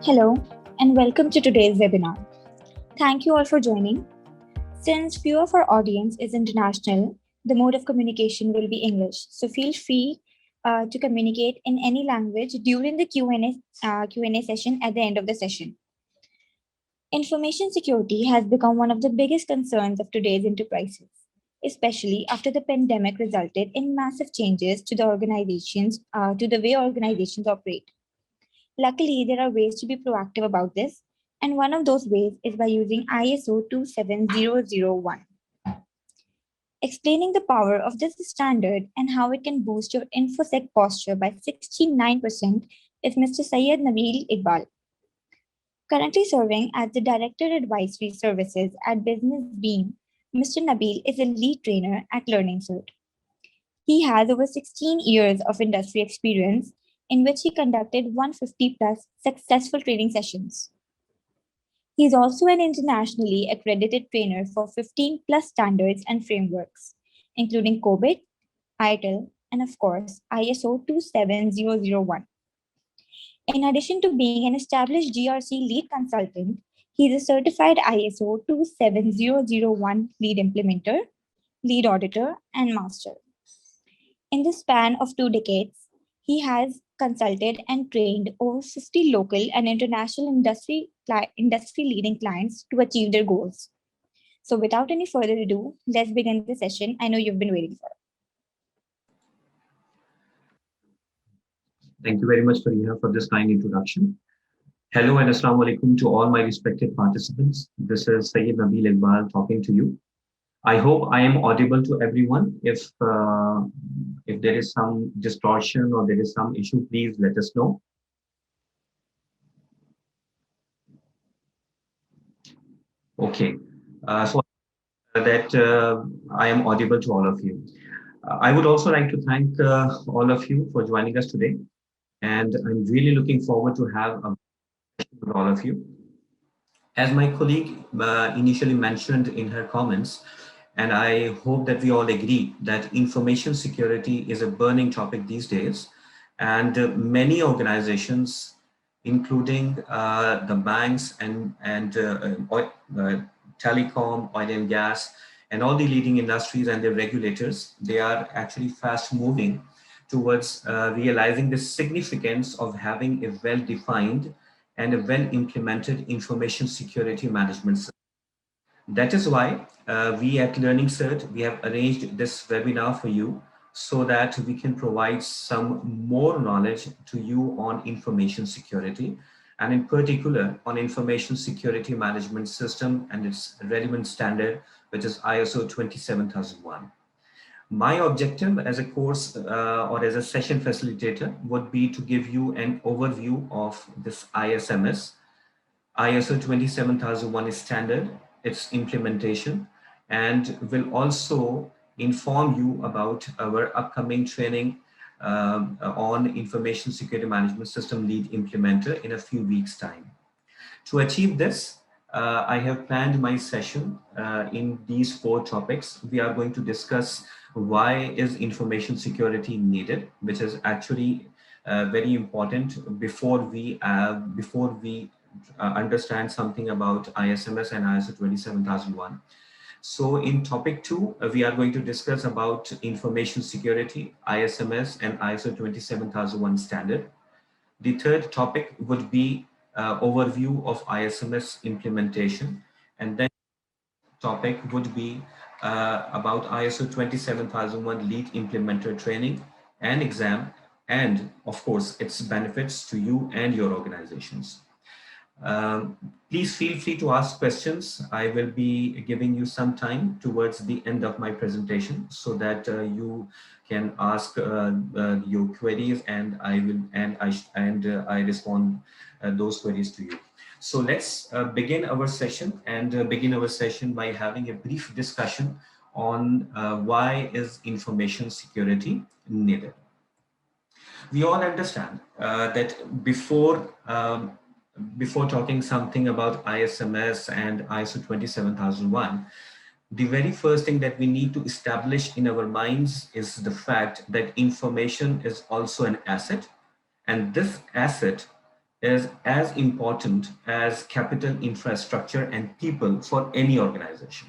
Hello and welcome to today's webinar. Thank you all for joining. Since few of our audience is international, the mode of communication will be English. So feel free to communicate in any language during the Q&A session at the end of the session. Information security has become one of the biggest concerns of today's enterprises, especially after the pandemic resulted in massive changes to the way organizations operate. Luckily, there are ways to be proactive about this, and one of those ways is by using ISO 27001. Explaining the power of this standard and how it can boost your InfoSec posture by 69% is Mr. Syed Nabeel Iqbal. Currently serving as the Director Advisory Services at Business Beam, Mr. Nabeel is a lead trainer at LearningCert. He has over 16 years of industry experience in which he conducted 150 plus successful training sessions. He is also an internationally accredited trainer for 15 plus standards and frameworks, including COVID, ITIL, and of course, ISO 27001. In addition to being an established GRC lead consultant, he is a certified ISO 27001 lead implementer, lead auditor, and master. In the span of 2 decades, he has consulted and trained over 50 local and international industry leading clients to achieve their goals. So without any further ado, let's begin the session I know you've been waiting for. Thank you very much, Fariha, for this kind introduction. Hello and assalamu alaikum to all my respected participants. This is Syed Nabeel Iqbal talking to you. I hope I am audible to everyone. If there is some distortion or there is some issue, please let us know. Okay, so that I am audible to all of you. I would also like to thank all of you for joining us today. And I'm really looking forward to have a discussion with all of you. As my colleague initially mentioned in her comments, and I hope that we all agree that information security is a burning topic these days. And many organizations, including the banks and telecom, oil and gas, and all the leading industries and their regulators, they are actually fast moving towards realizing the significance of having a well-defined and a well-implemented information security management system. That is why we at LearningCert, we have arranged this webinar for you so that we can provide some more knowledge to you on information security, and in particular on information security management system and its relevant standard, which is ISO 27001. My objective as a course or as a session facilitator would be to give you an overview of this ISMS, ISO 27001 standard, its implementation, and will also inform you about our upcoming training on information security management system lead implementer in a few weeks' time. To achieve this, I have planned my session in these 4 topics. We are going to discuss why is information security needed, which is actually very important before we understand something about ISMS and ISO 27001. So in topic 2, we are going to discuss about information security, ISMS and ISO 27001 standard. The third topic would be overview of ISMS implementation, and then topic would be about ISO 27001 lead implementer training and exam, and of course its benefits to you and your organizations. Please feel free to ask questions. I will be giving you some time towards the end of my presentation so that you can ask your queries, and I respond those queries to you. So let's begin our session by having a brief discussion on why is information security needed. We all understand that before talking something about ISMS and ISO 27001, the very first thing that we need to establish in our minds is the fact that information is also an asset, and this asset is as important as capital, infrastructure, and people for any organization.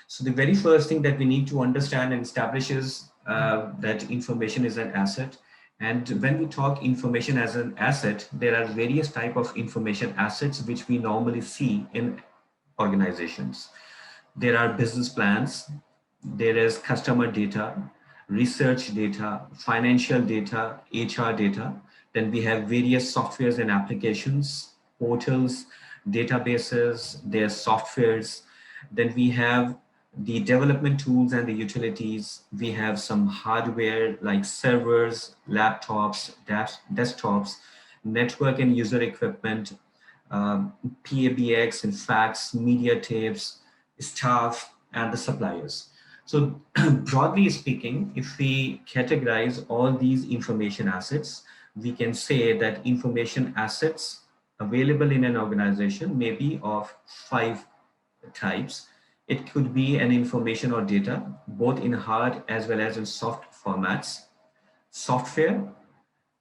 So the very first thing that we need to understand and establish is that information is an asset. And when we talk information as an asset, there are various type of information assets which we normally see in organizations. There are business plans, there is customer data, research data, financial data, HR data. Then we have various softwares and applications, portals, databases, their softwares. Then we have the development tools and the utilities. We have some hardware like servers, laptops, desktops, network and user equipment, PABX and fax, media tapes, staff, and the suppliers. So broadly speaking, if we categorize all these information assets, we can say that information assets available in an organization may be of 5 types. It could be an information or data, both in hard as well as in soft formats, software,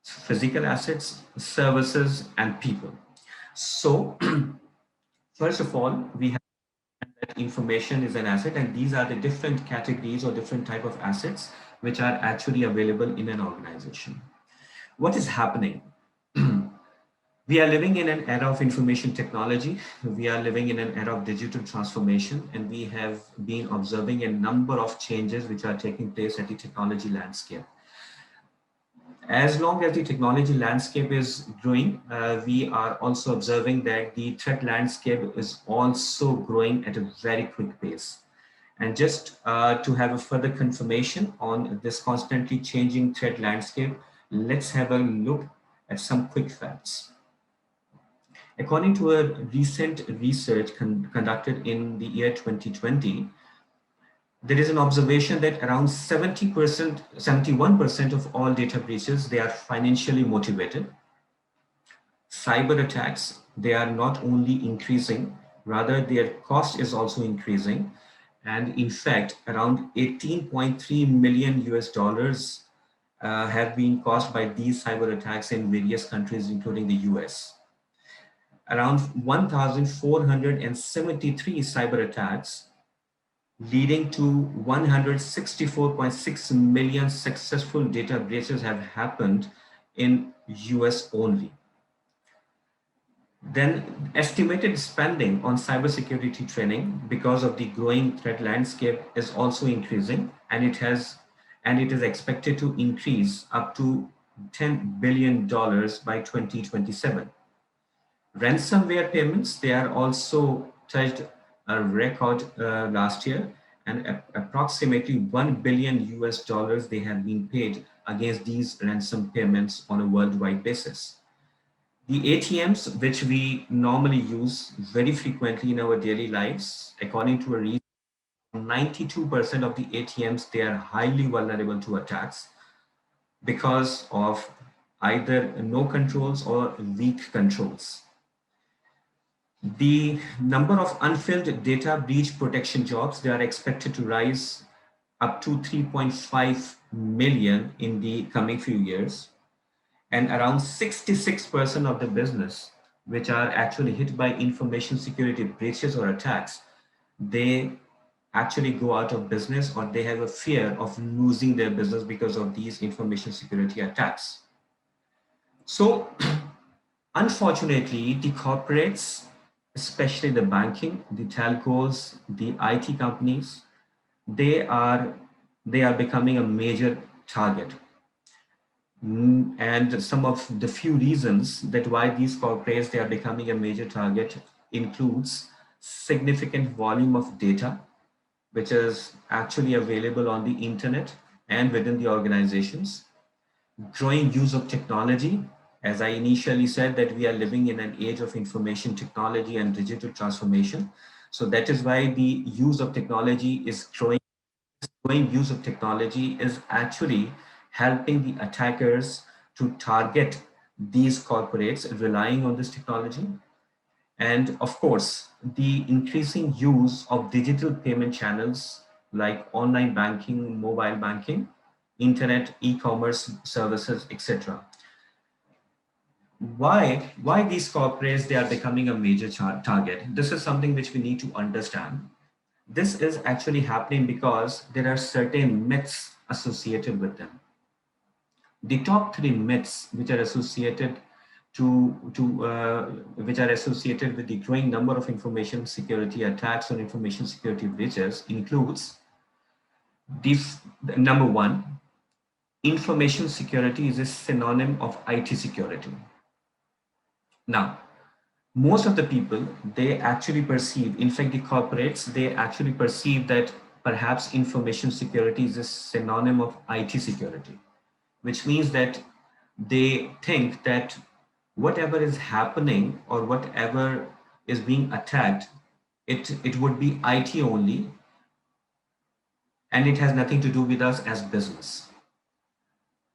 physical assets, services, and people. So first of all, we have that information is an asset, and these are the different categories or different type of assets which are actually available in an organization. What is happening? We are living in an era of information technology. We are living in an era of digital transformation, and we have been observing a number of changes which are taking place at the technology landscape. As long as the technology landscape is growing, we are also observing that the threat landscape is also growing at a very quick pace. And just to have a further confirmation on this constantly changing threat landscape, let's have a look at some quick facts. According to a recent research conducted in the year 2020, there is an observation that around 70%, 71% of all data breaches, they are financially motivated. Cyber attacks, they are not only increasing, rather their cost is also increasing. And in fact, around 18.3 million US dollars have been caused by these cyber attacks in various countries, including the US. Around 1,473 cyber attacks leading to 164.6 million successful data breaches have happened in US only. Then estimated spending on cybersecurity training because of the growing threat landscape is also increasing, and it is expected to increase up to $10 billion by 2027. Ransomware payments, they are also touched a record last year, and approximately 1 billion US dollars they have been paid against these ransom payments on a worldwide basis. The ATMs, which we normally use very frequently in our daily lives, according to a research, 92% of the ATMs, they are highly vulnerable to attacks because of either no controls or weak controls. The number of unfilled data breach protection jobs, they are expected to rise up to 3.5 million in the coming few years. And around 66% of the business, which are actually hit by information security breaches or attacks, they actually go out of business, or they have a fear of losing their business because of these information security attacks. So unfortunately, the corporates, especially the banking, the telcos, the IT companies, they are becoming a major target. And some of the few reasons that why these corporates, they are becoming a major target includes significant volume of data, which is actually available on the internet and within the organizations, growing use of technology. As I initially said, that we are living in an age of information technology and digital transformation. So that is why the use of technology is growing. Growing use of technology is actually helping the attackers to target these corporates relying on this technology. And of course, the increasing use of digital payment channels like online banking, mobile banking, internet, e-commerce services, etc. Why these corporates, they are becoming a major target? This is something which we need to understand. This is actually happening because there are certain myths associated with them. The top three myths which are associated which are associated with the growing number of information security attacks or information security breaches includes the number one, information security is a synonym of IT security. Now, most of the people, they actually perceive, in fact, the corporates, they actually perceive that perhaps information security is a synonym of IT security, which means that they think that whatever is happening or whatever is being attacked, it would be IT only, and it has nothing to do with us as business.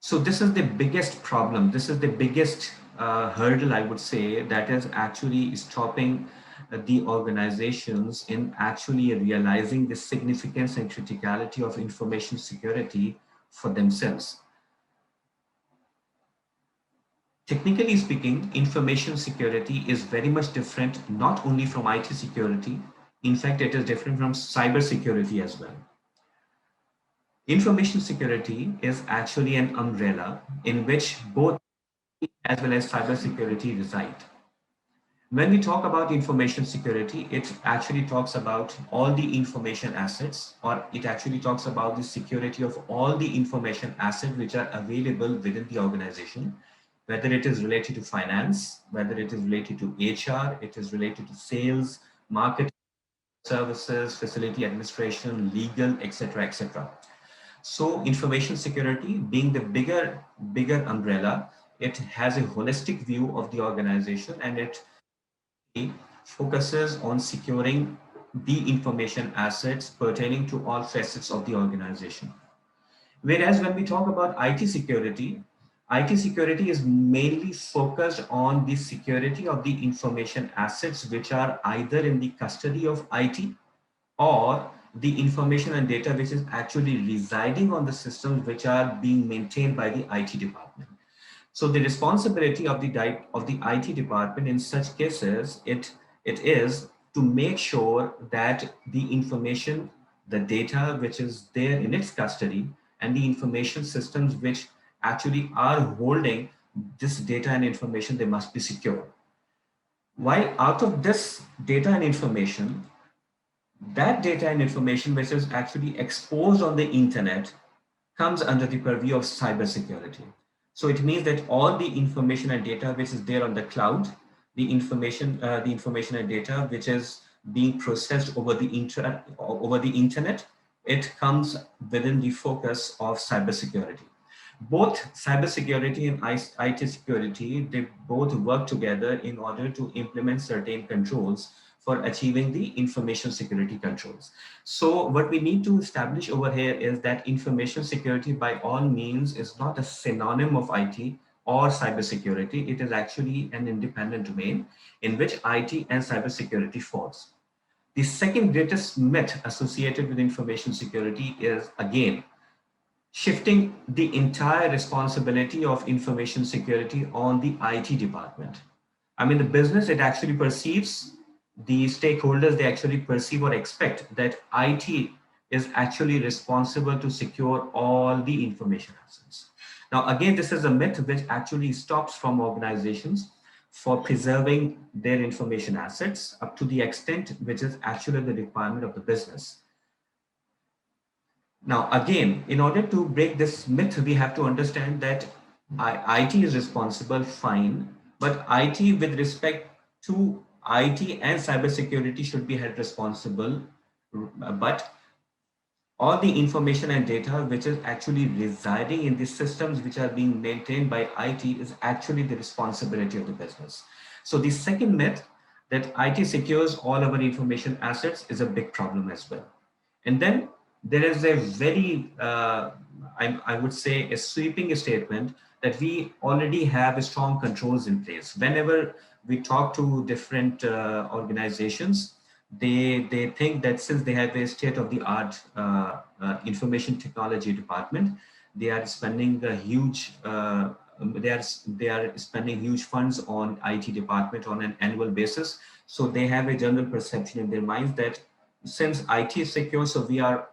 So this is the biggest problem. This is the biggest hurdle, I would say, that is actually stopping the organizations in actually realizing the significance and criticality of information security for themselves. Technically speaking, information security is very much different, not only from IT security. In fact, it is different from cyber security as well. Information security is actually an umbrella in which both as well as cybersecurity reside. When we talk about information security, it actually talks about all the information assets, or it actually talks about the security of all the information assets which are available within the organization, whether it is related to finance, whether it is related to HR, it is related to sales, marketing, services, facility administration, legal, etc., etc. So information security being the bigger umbrella, it has a holistic view of the organization, and it focuses on securing the information assets pertaining to all facets of the organization. Whereas when we talk about IT security is mainly focused on the security of the information assets which are either in the custody of IT or the information and data which is actually residing on the systems which are being maintained by the IT department. So the responsibility of the IT department in such cases, it is to make sure that the information, the data which is there in its custody, and the information systems which actually are holding this data and information, they must be secure. While out of this data and information, that data and information which is actually exposed on the internet comes under the purview of cybersecurity. So it means that all the information and data which is there on the cloud, the information and data which is being processed over over the internet, it comes within the focus of cybersecurity. Both cybersecurity and IT security, they both work together in order to implement certain controls for achieving the information security controls. So what we need to establish over here is that information security by all means is not a synonym of IT or cybersecurity. It is actually an independent domain in which IT and cybersecurity falls. The second greatest myth associated with information security is, again, shifting the entire responsibility of information security on the IT department. I mean, the business, it actually perceives, the stakeholders, they actually perceive or expect that IT is actually responsible to secure all the information assets. Now, again, this is a myth which actually stops from organizations for preserving their information assets up to the extent which is actually the requirement of the business. Now, again, in order to break this myth, we have to understand that IT is responsible, fine, but IT with respect to IT and cybersecurity should be held responsible. But all the information and data which is actually residing in the systems which are being maintained by IT is actually the responsibility of the business. So the second myth, that IT secures all our information assets, is a big problem as well. And then there is a very, I would say, a sweeping statement that we already have strong controls in place. Whenever we talk to different organizations, they think that since they have a state-of-the-art information technology department, they are spending a huge they are spending huge funds on IT department on an annual basis. So they have a general perception in their minds that since IT is secure, so we are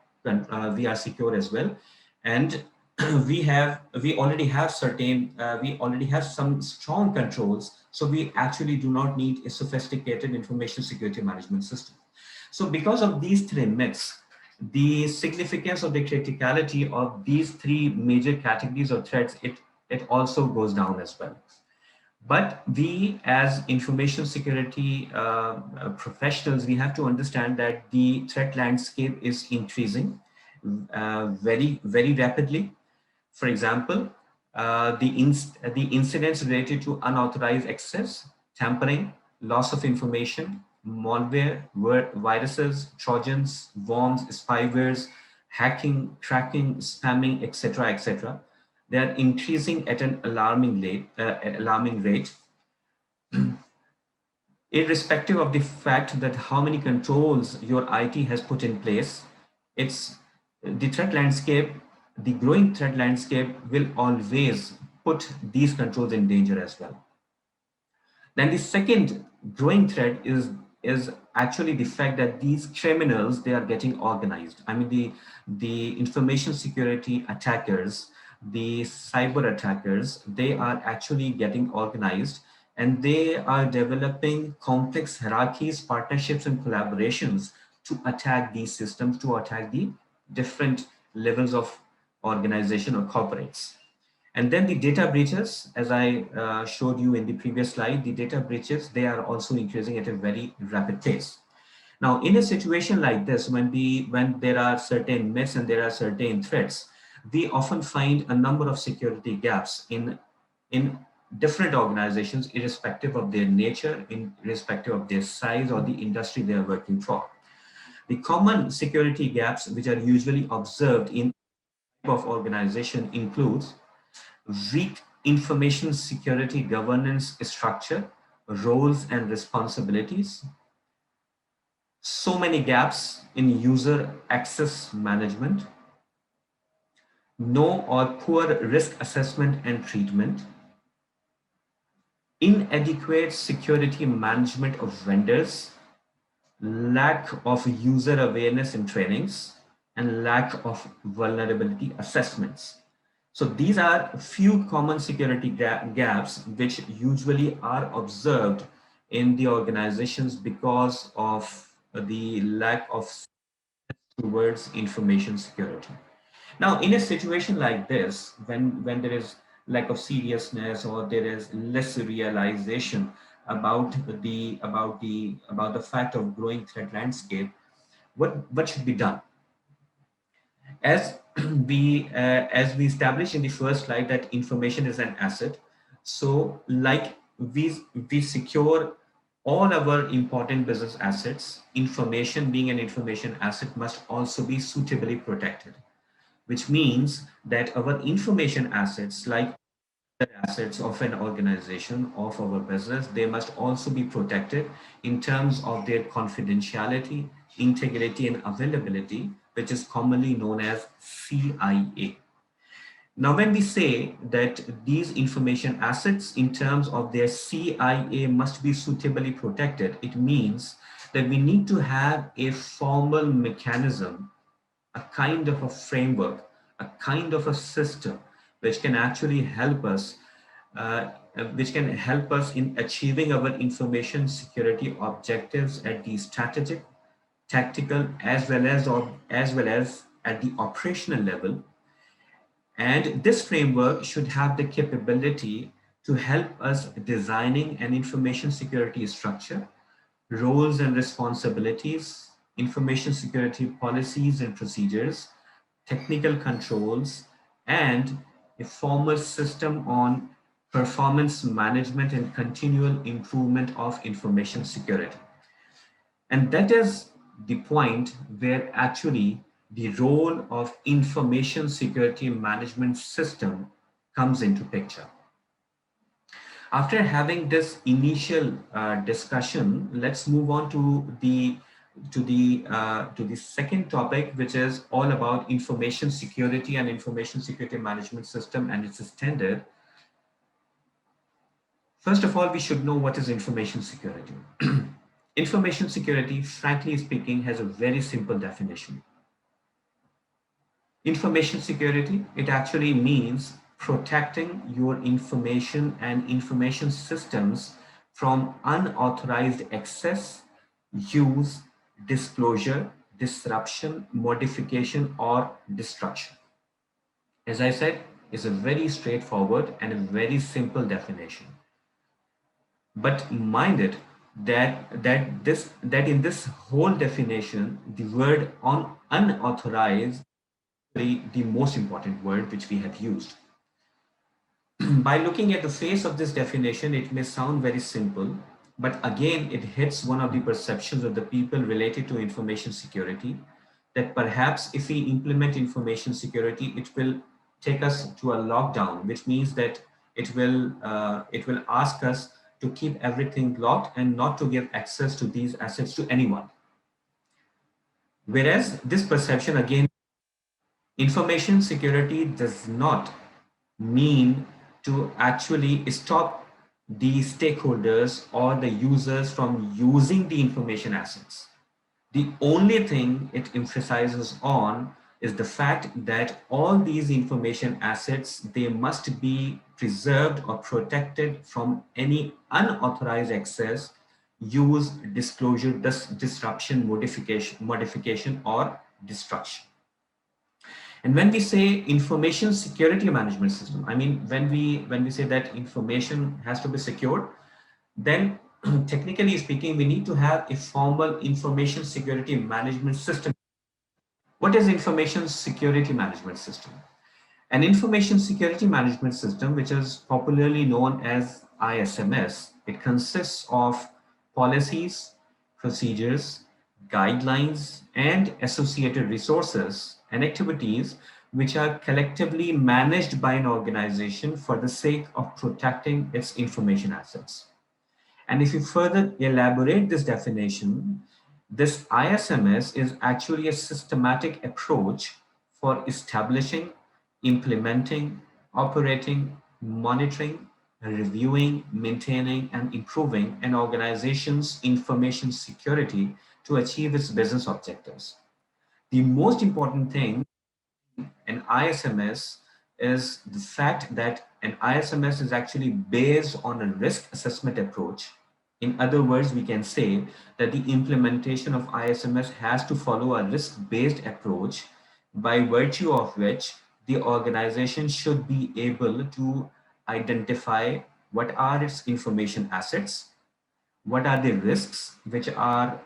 secure as well, and we already have we already have some strong controls. So we actually do not need a sophisticated information security management system. So because of these three myths, the significance of the criticality of these three major categories of threats, it also goes down as well. But we as information security professionals, we have to understand that the threat landscape is increasing very rapidly. For example, the incidents related to unauthorized access, tampering, loss of information, malware, viruses, trojans, worms, spywares, hacking, tracking, spamming, etc., they are increasing at an alarming rate, irrespective of the fact that how many controls your IT has put in place. It's the threat landscape, the growing threat landscape will always put these controls in danger as well. Then the second growing threat is actually the fact that these criminals, they are getting organized. I mean, the information security attackers, the cyber attackers, they are actually getting organized, and they are developing complex hierarchies, partnerships, and collaborations to attack these systems, to attack the different levels of organization or corporates. And then the data breaches, as I showed you in the previous slide, the data breaches, they are also increasing at a very rapid pace. Now, in a situation like this, when there are certain myths and there are certain threats, we often find a number of security gaps in different organizations, irrespective of their nature, irrespective of their size or the industry they are working for. The common security gaps which are usually observed in of organization includes weak information security governance structure, roles and responsibilities, so many gaps in user access management, no or poor risk assessment and treatment, inadequate security management of vendors, lack of user awareness in trainings, and lack of vulnerability assessments. So these are few common security gaps which usually are observed in the organizations because of the lack of towards information security. Now, in a situation like this, when there is lack of seriousness or there is less realization about the fact of growing threat landscape, what should be done? As we established in the first slide that information is an asset, so like we secure all our important business assets, information being an information asset must also be suitably protected, which means that our information assets, like the assets of an organization, of our business, they must also be protected in terms of their confidentiality, integrity, and availability, which is commonly known as CIA. Now, when we say that these information assets in terms of their CIA must be suitably protected, it means that we need to have a formal mechanism, a kind of a framework, a kind of a system which can actually help us, uh, in achieving our information security objectives at the strategic, tactical, as well as at the operational level. And this framework should have the capability to help us designing an information security structure, roles and responsibilities, information security policies and procedures, technical controls, and a formal system on performance management and continual improvement of information security. And that is the point where actually the role of information security management system comes into picture. After having this initial discussion, let's move on to the second topic, which is all about information security and information security management system and its standard. First of all, we should know what is information security. Information security, frankly speaking, has a very simple definition. Information security, it actually means protecting your information and information systems from unauthorized access, use, disclosure, disruption, modification, or destruction. As I said, it's a very straightforward and a very simple definition. But mind it that in this whole definition, the word on unauthorized is the most important word which we have used. By looking at the face of this definition, it may sound very simple, but again, it hits one of the perceptions of the people related to information security, that perhaps if we implement information security, it will take us to a lockdown, which means that it will ask us to keep everything locked and not to give access to these assets to anyone. Whereas this perception, again, information security does not mean to actually stop the stakeholders or the users from using the information assets. The only thing it emphasizes on is the fact that all these information assets, they must be preserved or protected from any unauthorized access, use, disclosure, disruption, modification, or destruction. And when we say information security management system, I mean, when we say that information has to be secured, then technically speaking, we need to have a formal information security management system. What is information security management system? An information security management system, which is popularly known as ISMS, it consists of policies, procedures, guidelines, and associated resources and activities which are collectively managed by an organization for the sake of protecting its information assets. And if you further elaborate this definition, this ISMS is actually a systematic approach for establishing, implementing, operating, monitoring, reviewing, maintaining, and improving an organization's information security to achieve its business objectives. The most important thing an ISMS is the fact that an ISMS is actually based on a risk assessment approach. In other words, we can say that the implementation of ISMS has to follow a risk-based approach by virtue of which the organization should be able to identify what are its information assets, what are the risks which are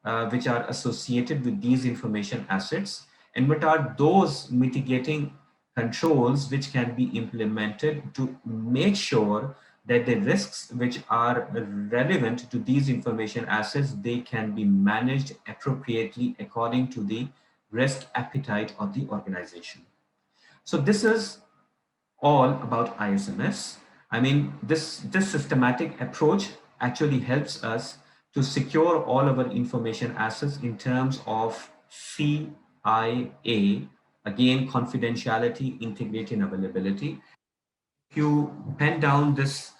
associated with these information assets, and what are those mitigating controls which can be implemented to make sure that the risks which are relevant to these information assets, they can be managed appropriately according to the risk appetite of the organization. So this is all about ISMS. I mean, this systematic approach actually helps us to secure all our information assets in terms of CIA, again, confidentiality, integrity, and availability. If you pen down this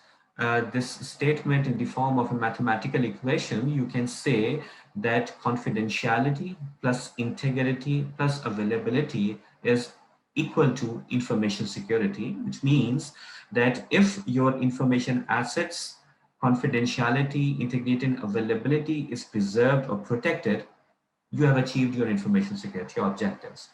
statement in the form of a mathematical equation, you can say that confidentiality plus integrity plus availability is equal to information security, which means that if your information assets, confidentiality, integrity, and availability is preserved or protected, you have achieved your information security objectives.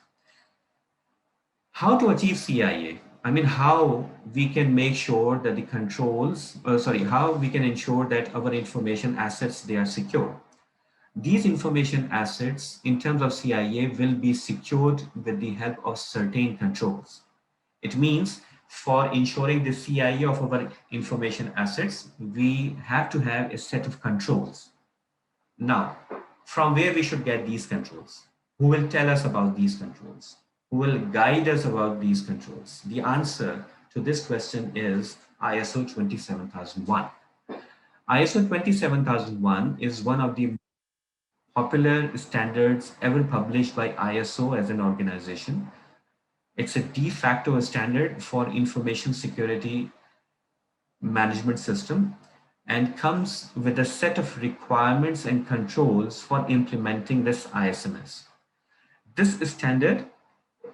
How to achieve CIA? I mean, how we can make sure that the controls, how we can ensure that our information assets, they are secure. These information assets in terms of CIA will be secured with the help of certain controls. It means for ensuring the CIA of our information assets, we have to have a set of controls. Now, from where we should get these controls? Who will tell us about these controls? Who will guide us about these controls? The answer to this question is ISO 27001. ISO 27001 is one of the popular standards ever published by ISO as an organization. It's a de facto standard for information security management system and comes with a set of requirements and controls for implementing this ISMS. This standard,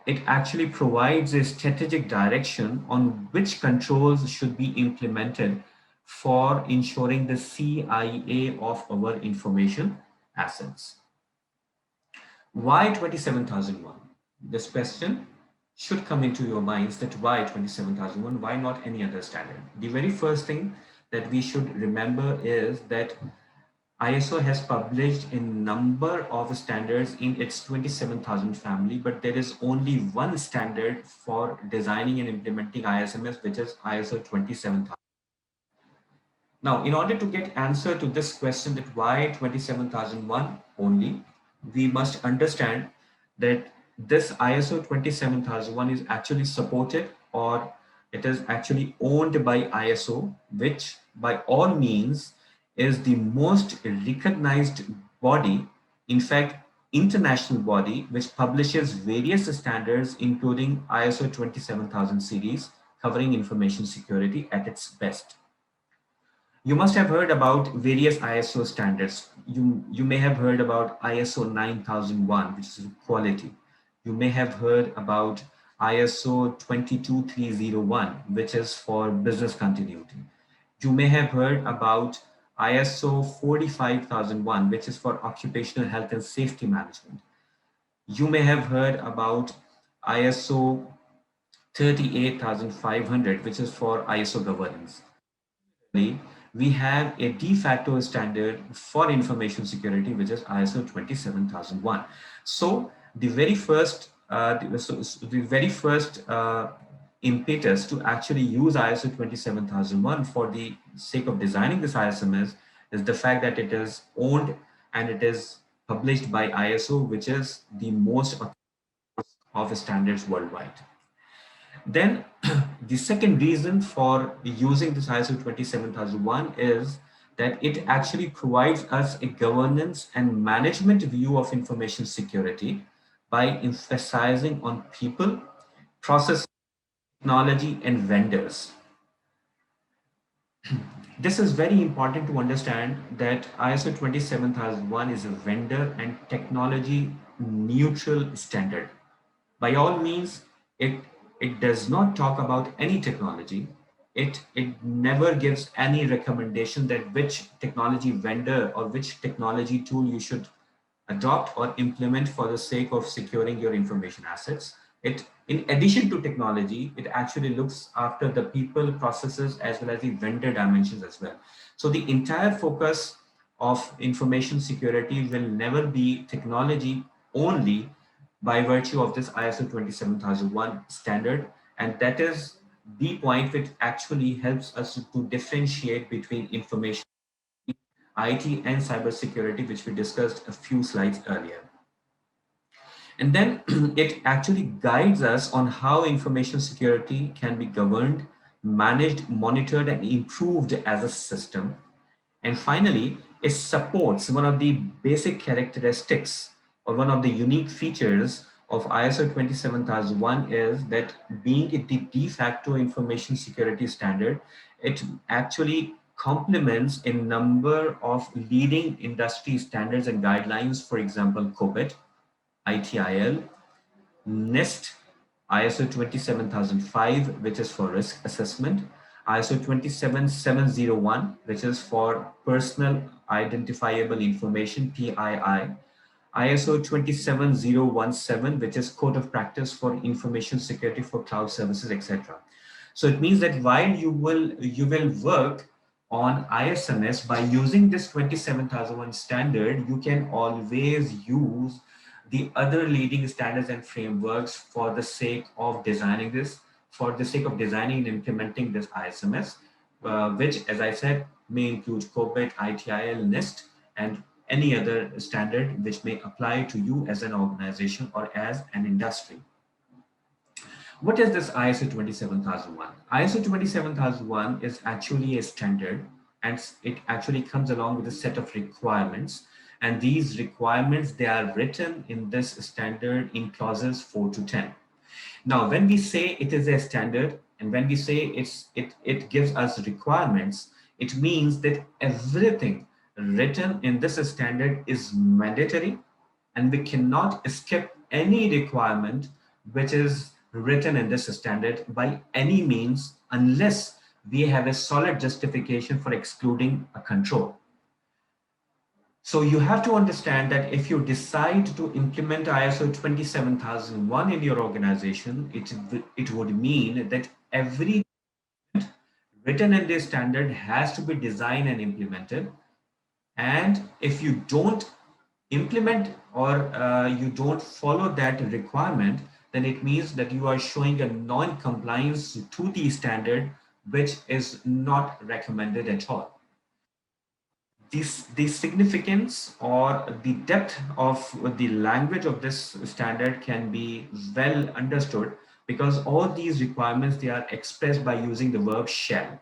it actually provides a strategic direction on which controls should be implemented for ensuring the CIA of our information assets. Why 27001? This question should come into your minds, that why 27001, why not any other standard? The very first thing that we should remember is that ISO has published a number of standards in its 27,000 family, but there is only one standard for designing and implementing ISMS, which is ISO 27000. Now, in order to get answer to this question, that why 27001 only, we must understand that this ISO 27001 is actually supported, or it is actually owned by ISO, which by all means is the most recognized body, in fact, international body, which publishes various standards, including ISO 27000 series, covering information security at its best. You must have heard about various ISO standards. You may have heard about ISO 9001, which is quality. You may have heard about ISO 22301, which is for business continuity. You may have heard about ISO 45001, which is for occupational health and safety management. You may have heard about ISO 38500, which is for ISO governance. We have a de facto standard for information security, which is ISO 27001. So the very first, impetus to actually use ISO 27001 for the sake of designing this ISMS is the fact that it is owned and it is published by ISO, which is the most of standards worldwide. Then the second reason for using this ISO 27001 is that it actually provides us a governance and management view of information security by emphasizing on people, process, technology, and vendors. This is very important to understand that ISO 27001 is a vendor and technology neutral standard. By all means, it does not talk about any technology. It never gives any recommendation that which technology vendor or which technology tool you should adopt or implement for the sake of securing your information assets. It, in addition to technology, it actually looks after the people, processes, as well as the vendor dimensions as well. So the entire focus of information security will never be technology only, by virtue of this ISO 27001 standard. And that is the point which actually helps us to differentiate between information, IT, and cybersecurity, which we discussed a few slides earlier. And then it actually guides us on how information security can be governed, managed, monitored, and improved as a system. And finally, it supports one of the basic characteristics or one of the unique features of ISO 27001 is that being it the de facto information security standard, it actually complements a number of leading industry standards and guidelines, for example, COBIT, ITIL, NIST, ISO 27005, which is for risk assessment, ISO 27701, which is for personal identifiable information, PII, ISO 27017, which is code of practice for information security for cloud services, etc. So it means that while you will work on ISMS by using this 27001 standard, you can always use the other leading standards and frameworks for the sake of designing this, for the sake of designing and implementing this ISMS, which, as I said, may include COBIT, ITIL, NIST, and any other standard which may apply to you as an organization or as an industry. What is this ISO 27001? ISO 27001 is actually a standard, and it actually comes along with a set of requirements. And these requirements, they are written in this standard in clauses 4 to 10. Now, when we say it is a standard, And when we say it gives us requirements, it means that everything written in this standard is mandatory, and we cannot skip any requirement which is written in this standard by any means unless we have a solid justification for excluding a control. So you have to understand that if you decide to implement ISO 27001 in your organization, it would mean that every written in this standard has to be designed and implemented. And if you don't implement or you don't follow that requirement, then it means that you are showing a non-compliance to the standard, which is not recommended at all. The significance or the depth of the language of this standard can be well understood because all these requirements, they are expressed by using the verb shall.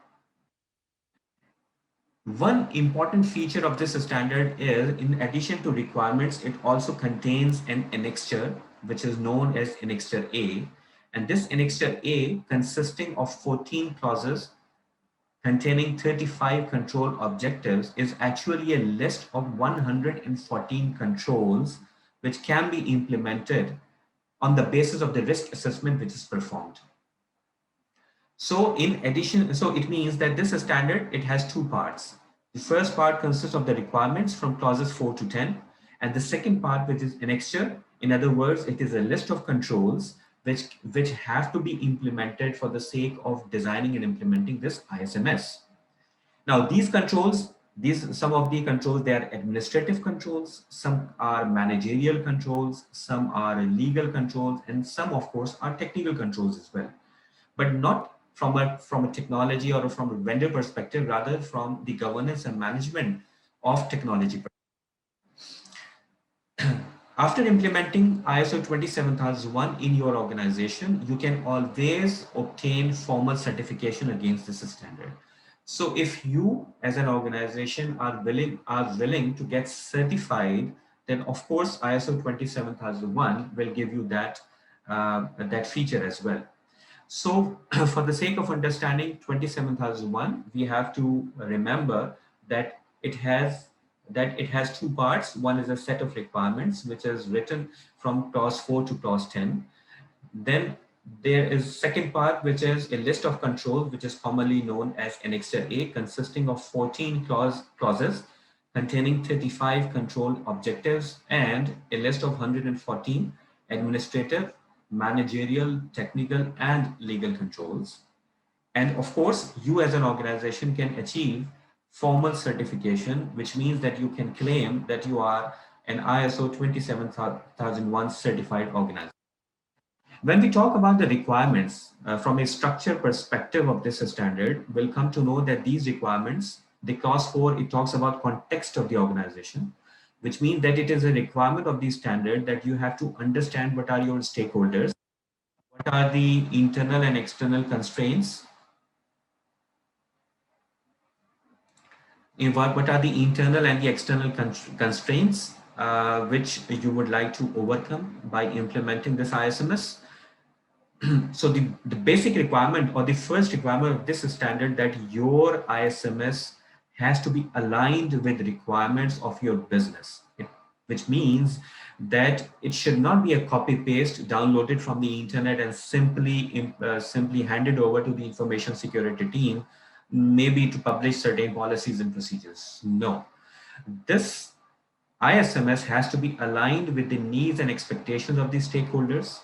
One important feature of this standard is, in addition to requirements, it also contains an annexure, which is known as annexure A. And this annexure A, consisting of 14 clauses containing 35 control objectives, is actually a list of 114 controls which can be implemented on the basis of the risk assessment which is performed. So in addition, so it means that this standard, it has two parts. The first part consists of the requirements from clauses 4 to 10, and the second part, which is annexure. In other words, it is a list of controls which have to be implemented for the sake of designing and implementing this ISMS. Now, these controls, some of the controls, they are administrative controls, some are managerial controls, some are legal controls, and some, of course, are technical controls as well, but not from a technology or from a vendor perspective, rather from the governance and management of technology. After implementing ISO 27001 in your organization, you can always obtain formal certification against this standard. So if you as an organization are willing to get certified, then of course ISO 27001 will give you that feature as well. So for the sake of understanding 27001, we have to remember that it has two parts. One is a set of requirements, which is written from clause 4 to clause 10. Then there is second part, which is a list of controls, which is commonly known as Annexure A, consisting of 14 clauses containing 35 control objectives and a list of 114 administrative, managerial, technical, and legal controls. And of course, you as an organization can achieve formal certification, which means that you can claim that you are an ISO 27001 certified organization. When we talk about the requirements from a structure perspective of this standard, we'll come to know that these requirements, the clause 4, it talks about context of the organization, which means that it is a requirement of the standard that you have to understand what are your stakeholders, what are the internal and external constraints, what are the internal and the external constraints which you would like to overcome by implementing this ISMS. So the basic requirement or the first requirement of this standard that your ISMS has to be aligned with the requirements of your business, which means that it should not be a copy paste downloaded from the internet and simply handed over to the information security team, maybe to publish certain policies and procedures. No, this ISMS has to be aligned with the needs and expectations of the stakeholders,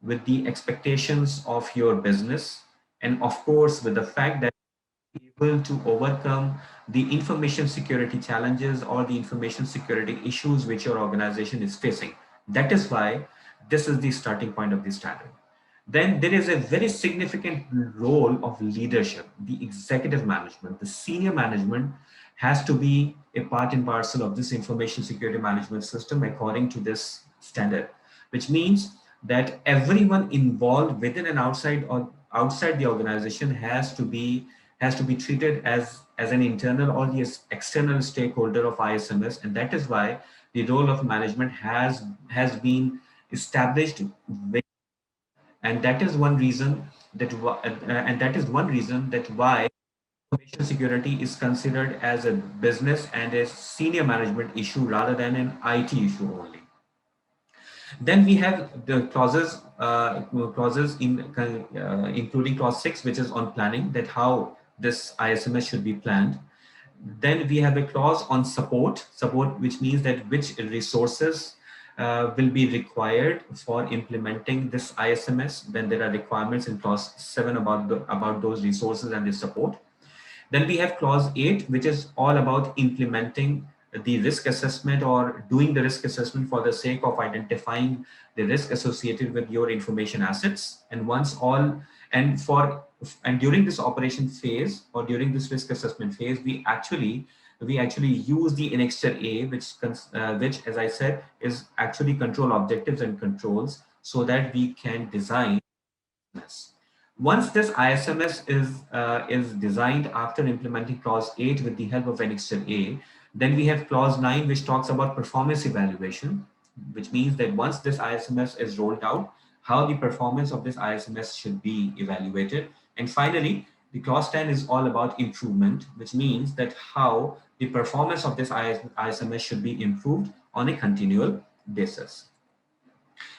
with the expectations of your business, and of course with the fact that you're able to overcome the information security challenges or the information security issues which your organization is facing. That is why this is the starting point of the standard. Then there is a very significant role of leadership. The executive management, the senior management has to be a part and parcel of this information security management system according to this standard, which means that everyone involved within and outside the organization has to be treated as an internal or the external stakeholder of ISMS, and that is why the role of management has been established, and that is one reason and that is one reason that why information security is considered as a business and a senior management issue rather than an IT issue only. Then we have the clauses including clause 6, which is on planning, that how this ISMS should be planned. Then we have a clause on support, which means that which resources will be required for implementing this ISMS. Then there are requirements in clause 7 about those resources and the support. Then we have clause 8, which is all about implementing the risk assessment or doing the risk assessment for the sake of identifying the risk associated with your information assets. And once all, and for, and during this operation phase or during this risk assessment phase, we actually use the annexure A, which, as I said, is actually control objectives and controls so that we can design this. Once this ISMS is designed after implementing clause 8 with the help of annexure A, then we have clause 9, which talks about performance evaluation, which means that once this ISMS is rolled out, how the performance of this ISMS should be evaluated. And finally, the clause 10 is all about improvement, which means that how the performance of this ISMS should be improved on a continual basis.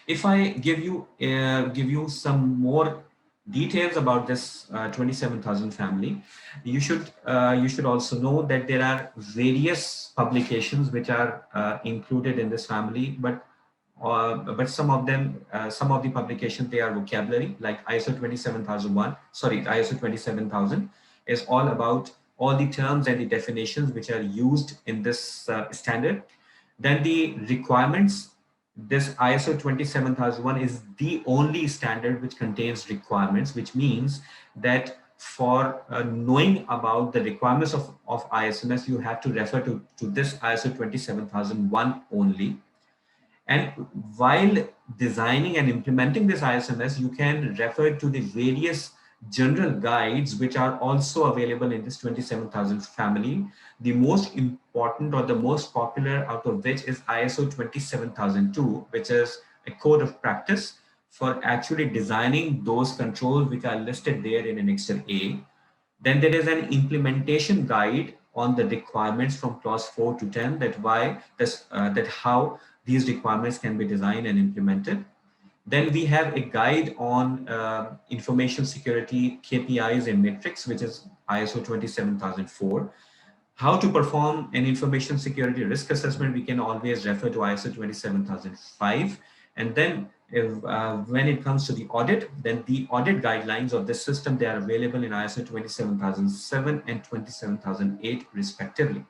If I give you some more details about this 27,000 family, you should also know that there are various publications which are included in this family, but some of the publications, they are vocabulary, like ISO 27001. Sorry, ISO 27,000 is all about all the terms and the definitions which are used in this standard. Then the requirements, this ISO 27001 is the only standard which contains requirements, which means that for knowing about the requirements of ISMS, you have to refer to this ISO 27001 only. And while designing and implementing this ISMS, you can refer to the various general guides which are also available in this 27,000 family. The most important or the most popular out of which is ISO 27002, which is a code of practice for actually designing those controls which are listed there in Annexure A. Then there is an implementation guide on the requirements from clause 4 to 10, that how these requirements can be designed and implemented. Then we have a guide on information security KPIs and metrics, which is ISO 27004. How to perform an information security risk assessment, we can always refer to ISO 27005. And then when it comes to the audit, then the audit guidelines of this system, they are available in ISO 27007 and 27008 respectively.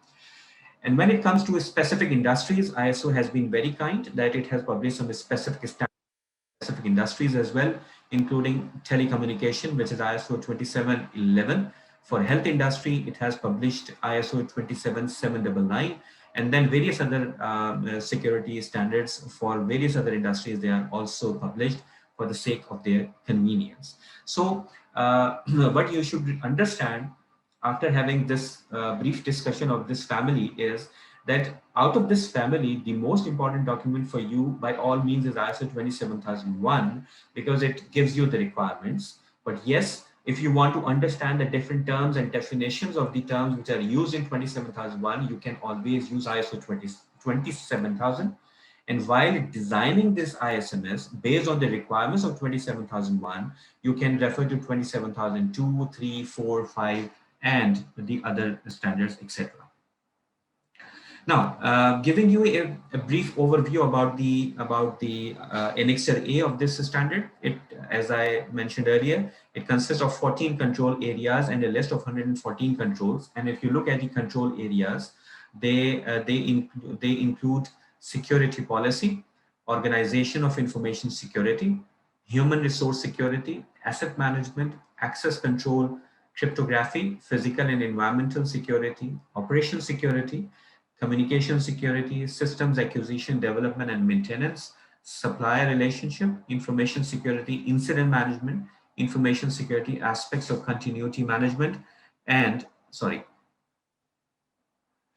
And when it comes to specific industries, ISO has been very kind that it has published some specific industries as well, including telecommunication, which is ISO 27711. For health industry, it has published ISO 27799, and then various other security standards for various other industries, they are also published for the sake of their convenience. So what you should understand after having this brief discussion of this family is that out of this family, the most important document for you by all means is ISO 27001, because it gives you the requirements. But yes, if you want to understand the different terms and definitions of the terms which are used in 27001, you can always use ISO 27000. And while designing this ISMS based on the requirements of 27001, you can refer to 27002, 3, 4, 5, and the other standards, etc. Now, giving you a brief overview about the Annexure A of this standard, it, as I mentioned earlier, it consists of 14 control areas and a list of 114 controls. And if you look at the control areas, they include security policy, organization of information security, human resource security, asset management, access control, cryptography, physical and environmental security, operational security, communication security, systems acquisition, development and maintenance, supplier relationship, information security, incident management, information security aspects of continuity management, and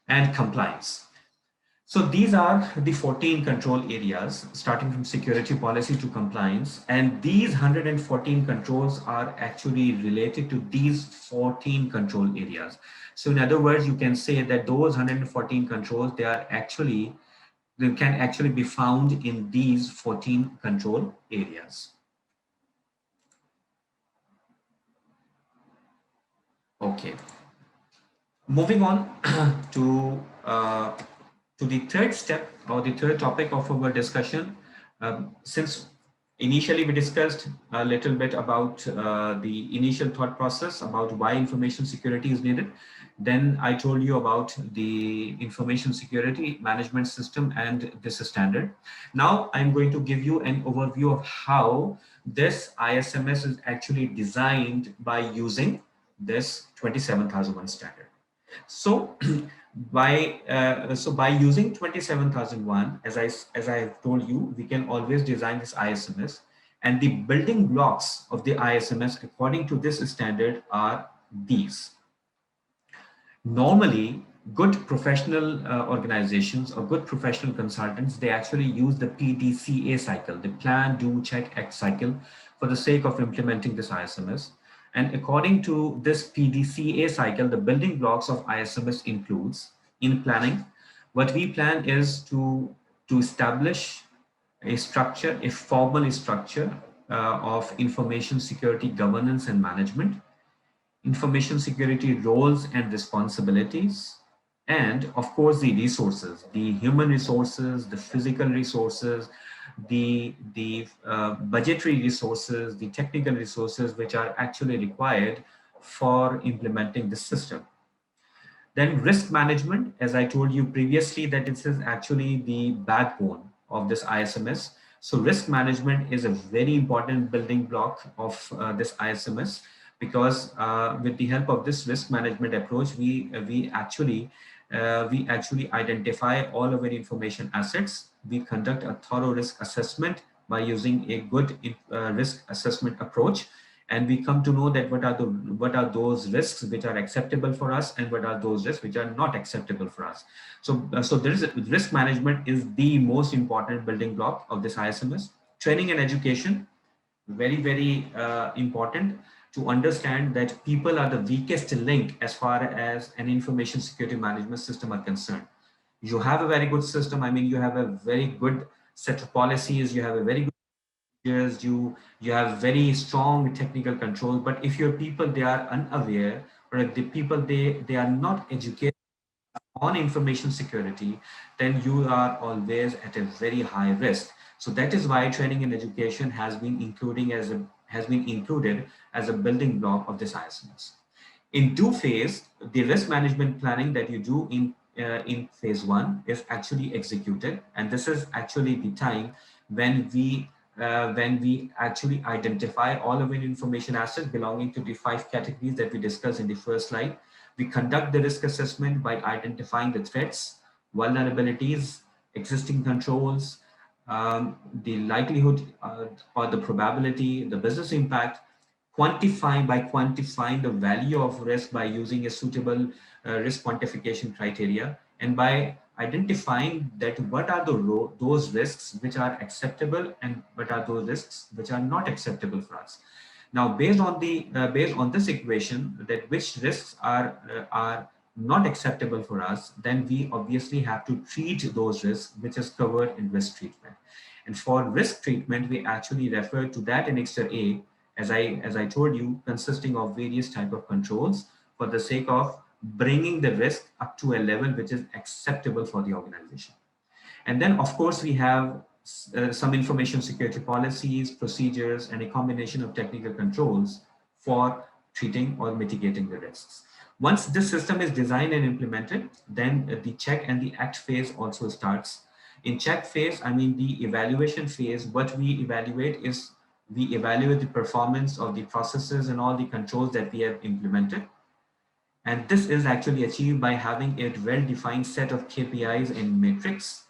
and compliance. So these are the 14 control areas, starting from security policy to compliance. And these 114 controls are actually related to these 14 control areas. So in other words, you can say that those 114 controls, they can actually be found in these 14 control areas. Okay. Moving on to the third step or the third topic of our discussion, since initially we discussed a little bit about the initial thought process about why information security is needed. Then I told you about the information security management system and this standard. Now I'm going to give you an overview of how this ISMS is actually designed by using this 27001 standard. So by using 27001, as I have told you, we can always design this ISMS, and the building blocks of the ISMS according to this standard are these. Normally, good professional organizations or good professional consultants, they actually use the PDCA cycle, the plan, do, check, act cycle, for the sake of implementing this ISMS. And according to this PDCA cycle, the building blocks of ISMS includes, in planning, what we plan is to establish a structure, a formal structure of information security governance and management, information security roles and responsibilities, and of course the resources, the human resources, the physical resources, the budgetary resources, the technical resources which are actually required for implementing the system. Then risk management, as I told you previously, that this is actually the backbone of this ISMS. So risk management is a very important building block of this ISMS, because with the help of this risk management approach, we actually identify all of our information assets. We conduct a thorough risk assessment by using a good risk assessment approach, and we come to know that what are those risks which are acceptable for us and what are those risks which are not acceptable for us. So there is risk management is the most important building block of this ISMS. Training and education, very important to understand that people are the weakest link as far as an information security management system are concerned. You have a very good system, I mean, you have a very good set of policies, you have a very good years, you have very strong technical control, but if your people, they are unaware, or if the people, they are not educated on information security, then you are always at a very high risk. So that is why training and education has been included as a building block of this ISMS. In two phase, the risk management planning that you do in phase one is actually executed, and this is actually the time when we actually identify all of our information assets belonging to the 5 categories that we discussed in the first slide. We conduct the risk assessment by identifying the threats, vulnerabilities, existing controls, the likelihood or the probability, the business impact, quantifying the value of risk by using a suitable risk quantification criteria, and by identifying that what are those risks which are acceptable and what are those risks which are not acceptable for us. Now, based on this equation, that which risks are not acceptable for us, then we obviously have to treat those risks which is covered in risk treatment. And for risk treatment, we actually refer to that annexure A, as I told you, consisting of various type of controls for the sake of bringing the risk up to a level which is acceptable for the organization. And then, of course, we have some information security policies, procedures, and a combination of technical controls for treating or mitigating the risks. Once this system is designed and implemented, then the check and the act phase also starts. In check phase, I mean the evaluation phase, what we evaluate is we evaluate the performance of the processes and all the controls that we have implemented. And this is actually achieved by having a well-defined set of KPIs and metrics.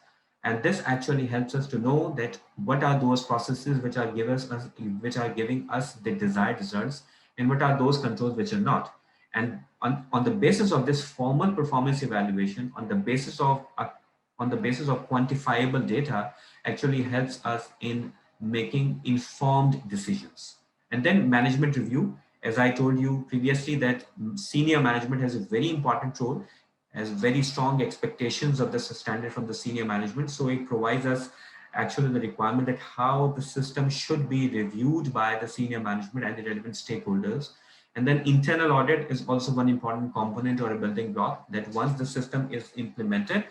And this actually helps us to know that what are those processes which are giving us the desired results, and what are those controls which are not. And on the basis of this formal performance evaluation, on the basis of on the basis of quantifiable data actually helps us in making informed decisions. And then management review, as I told you previously, that senior management has a very important role, has very strong expectations of this standard from the senior management. So it provides us actually the requirement that how the system should be reviewed by the senior management and the relevant stakeholders. And then internal audit is also one important component or a building block, that once the system is implemented,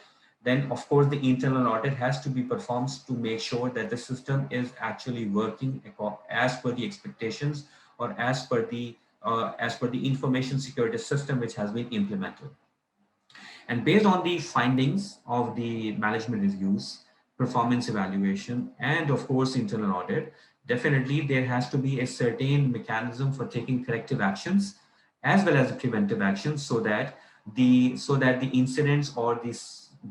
then of course the internal audit has to be performed to make sure that the system is actually working as per the expectations or as per the information security system which has been implemented. And based on the findings of the management reviews, performance evaluation, and of course, internal audit, definitely there has to be a certain mechanism for taking corrective actions as well as the preventive actions, so that the incidents or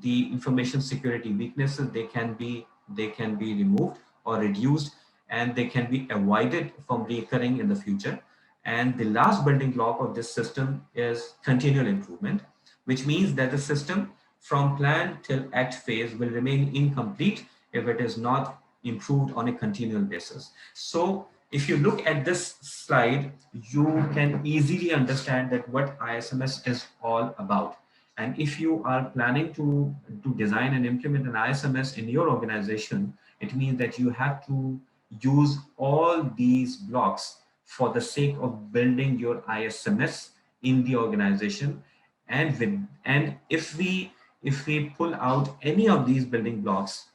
the information security weaknesses, they can be removed or reduced, and they can be avoided from recurring in the future. And the last building block of this system is continual improvement, which means that the system from plan till act phase will remain incomplete if it is not improved on a continual basis. So if you look at this slide, you can easily understand that what ISMS is all about. And if you are planning to design and implement an ISMS in your organization, it means that you have to use all these blocks for the sake of building your ISMS in the organization. And if we pull out any of these building blocks,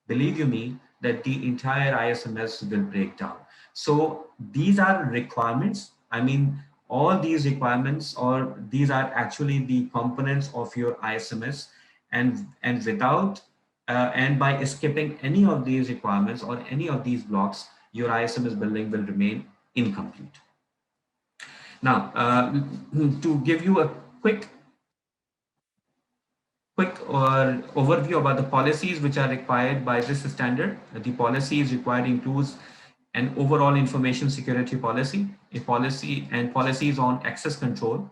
believe you me that the entire ISMS will break down. So these are requirements. I mean, all these requirements, or these are actually the components of your ISMS, and without and by skipping any of these requirements or any of these blocks, your ISMS building will remain incomplete. Now, to give you a quick overview about the policies which are required by this standard. The policies required includes an overall information security policy, a policy and policies on access control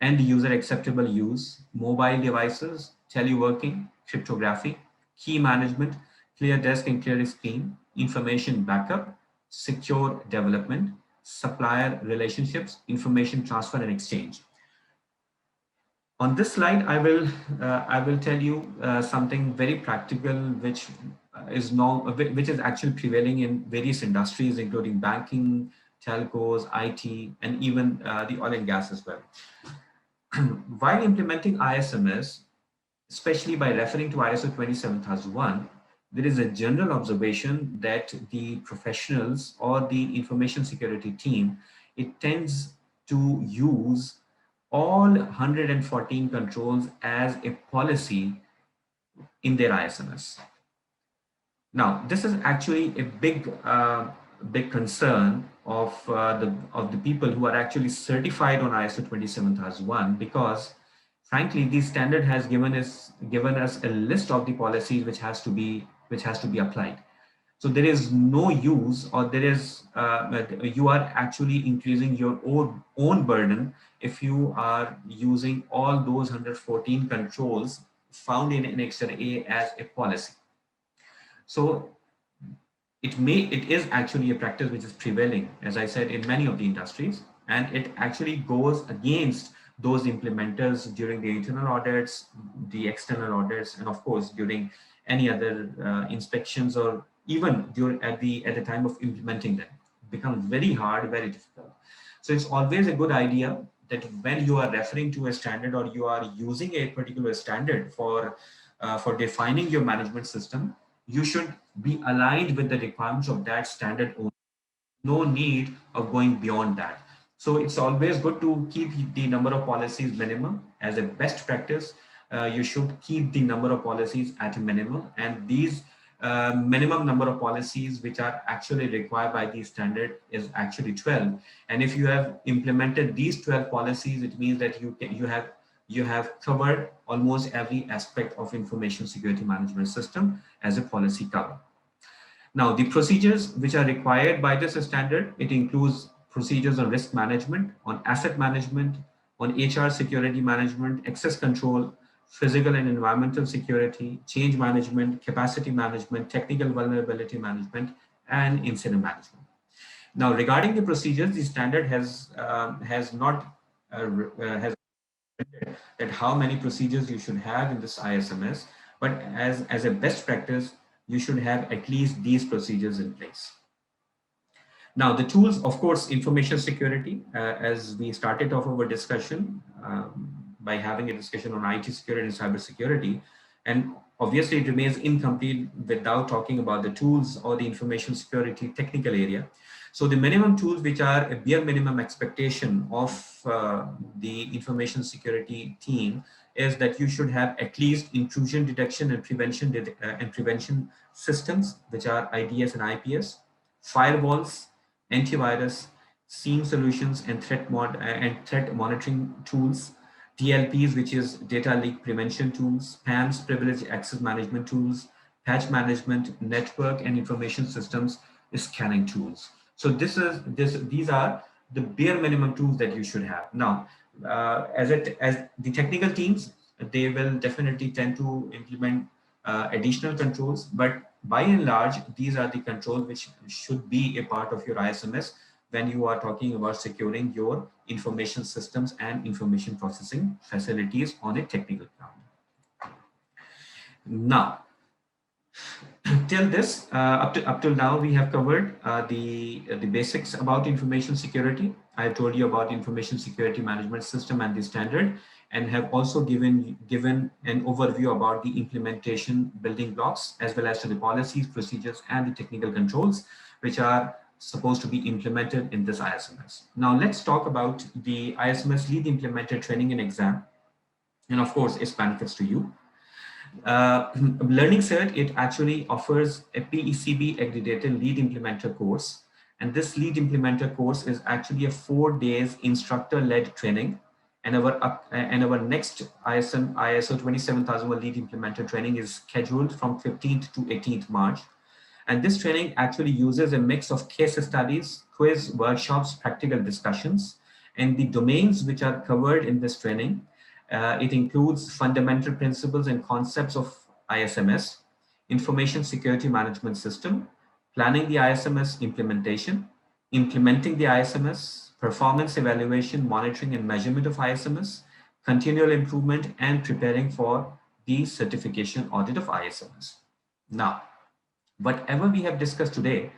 and user acceptable use, mobile devices, teleworking, cryptography, key management, clear desk and clear scheme, information backup, secure development, supplier relationships, information transfer and exchange. On this slide, I will tell you something very practical, which is actually prevailing in various industries, including banking, telcos, IT, and even the oil and gas as well. While implementing ISMS, especially by referring to ISO 27001, there is a general observation that the professionals or the information security team, it tends to use all 114 controls as a policy in their ISMS. Now, this is actually a big concern of the people who are actually certified on ISO 27001, because frankly, the standard has given us a list of the policies which has to be applied. So there is no use, or there is you are actually increasing your own burden if you are using all those 114 controls found in Annexure A as a policy. So it is actually a practice which is prevailing, as I said, in many of the industries, and it actually goes against those implementers during the internal audits, the external audits, and of course during any other inspections, or even during at the time of implementing them. It becomes very hard, very difficult. So it's always a good idea that when you are referring to a standard, or you are using a particular standard for defining your management system, you should be aligned with the requirements of that standard only. No need of going beyond that. So it's always good to keep the number of policies minimum as a best practice. You should keep the number of policies at a minimum, and these minimum number of policies which are actually required by the standard is actually 12. And if you have implemented these 12 policies, it means that you have covered almost every aspect of information security management system as a policy cover. Now, the procedures which are required by this standard, it includes procedures on risk management, on asset management, on HR security management, access control, physical and environmental security, change management, capacity management, technical vulnerability management, and incident management. Now, regarding the procedures, the standard has not has that how many procedures you should have in this ISMS, but as a best practice, you should have at least these procedures in place. Now, the tools, of course, information security, as we started off our discussion by having a discussion on IT security and cyber security. And obviously, it remains incomplete without talking about the tools or the information security technical area. So the minimum tools, which are a bare minimum expectation of the information security team, is that you should have at least intrusion detection and prevention systems, which are IDS and IPS, firewalls, antivirus, SIEM solutions, and threat monitoring tools, DLPs, which is data leak prevention tools, PAMs, privileged access management tools, patch management, network and information systems, scanning tools. So these are the bare minimum tools that you should have. Now, as the technical teams, they will definitely tend to implement additional controls, but by and large, these are the controls which should be a part of your ISMS when you are talking about securing your information systems and information processing facilities on a technical ground. Now, till this, up till now, we have covered the basics about information security. I have told you about information security management system and the standard, and have also given an overview about the implementation building blocks, as well as to the policies, procedures, and the technical controls, which are supposed to be implemented in this ISMS. Now, let's talk about the ISMS lead implementer training and exam, and of course, its benefits to you. LearningCert, it actually offers a PECB accredited lead implementer course. And this lead implementer course is actually a 4 days instructor-led training. And our next ISO 27001 lead implementer training is scheduled from 15th to 18th March. And this training actually uses a mix of case studies, quiz, workshops, practical discussions, and the domains which are covered in this training. It includes fundamental principles and concepts of ISMS, information security management system, planning the ISMS implementation, implementing the ISMS, performance evaluation, monitoring and measurement of ISMS, continual improvement, and preparing for the certification audit of ISMS. Now, whatever we have discussed today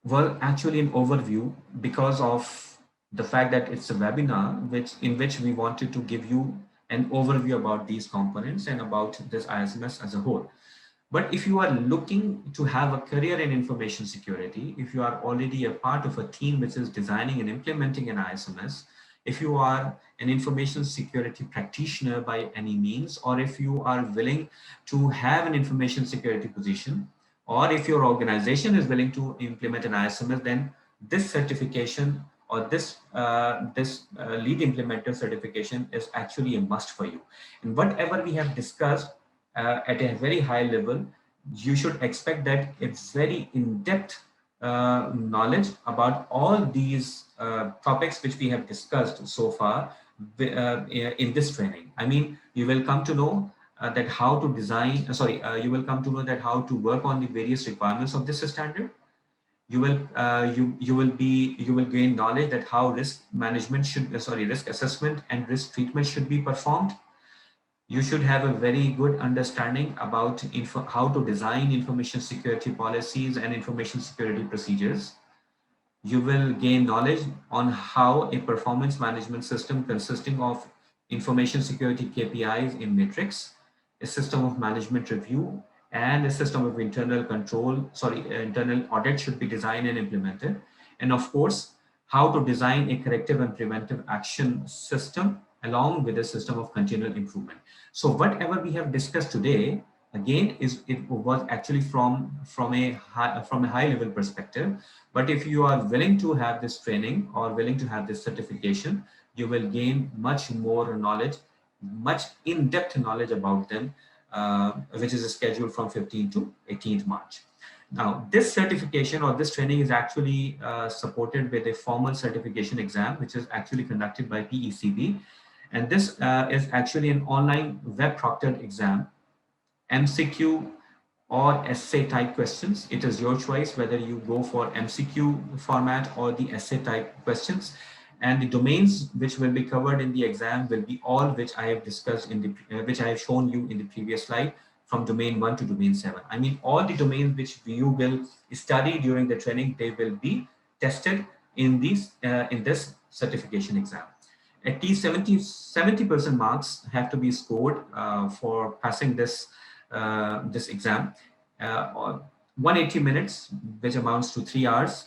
was actually an overview because of the fact that it's a webinar in which we wanted to give you an overview about these components and about this ISMS as a whole. But if you are looking to have a career in information security, if you are already a part of a team which is designing and implementing an ISMS, if you are an information security practitioner by any means, or if you are willing to have an information security position, or if your organization is willing to implement an ISMS, then this certification or this lead implementer certification is actually a must for you. And whatever we have discussed at a very high level, you should expect that it's very in-depth knowledge about all these topics which we have discussed so far in this training. I mean, you will come to know that how to design, you will come to know that how to work on the various requirements of this standard. You will gain knowledge that how risk management risk assessment and risk treatment should be performed. You should have a very good understanding about how to design information security policies and information security procedures. You will gain knowledge on how a performance management system consisting of information security KPIs in matrix, a system of management review, and a system of internal audit should be designed and implemented. And of course, how to design a corrective and preventive action system along with a system of continual improvement. So whatever we have discussed today, again, it was actually from a high level perspective. But if you are willing to have this training or willing to have this certification, you will gain much more knowledge, much in-depth knowledge about them, which is scheduled from 15th to 18th March. Now, this certification or this training is actually supported with a formal certification exam, which is actually conducted by PECB. And this is actually an online web proctored exam, MCQ or essay type questions. It is your choice whether you go for MCQ format or the essay type questions. And the domains which will be covered in the exam will be all which I have discussed in the which I have shown you in the previous slide, from domain 1 to domain 7. I mean, all the domains which you will study during the training, they will be tested in this certification exam. At least 70% marks have to be scored for passing this exam. Or 180 minutes, which amounts to 3 hours.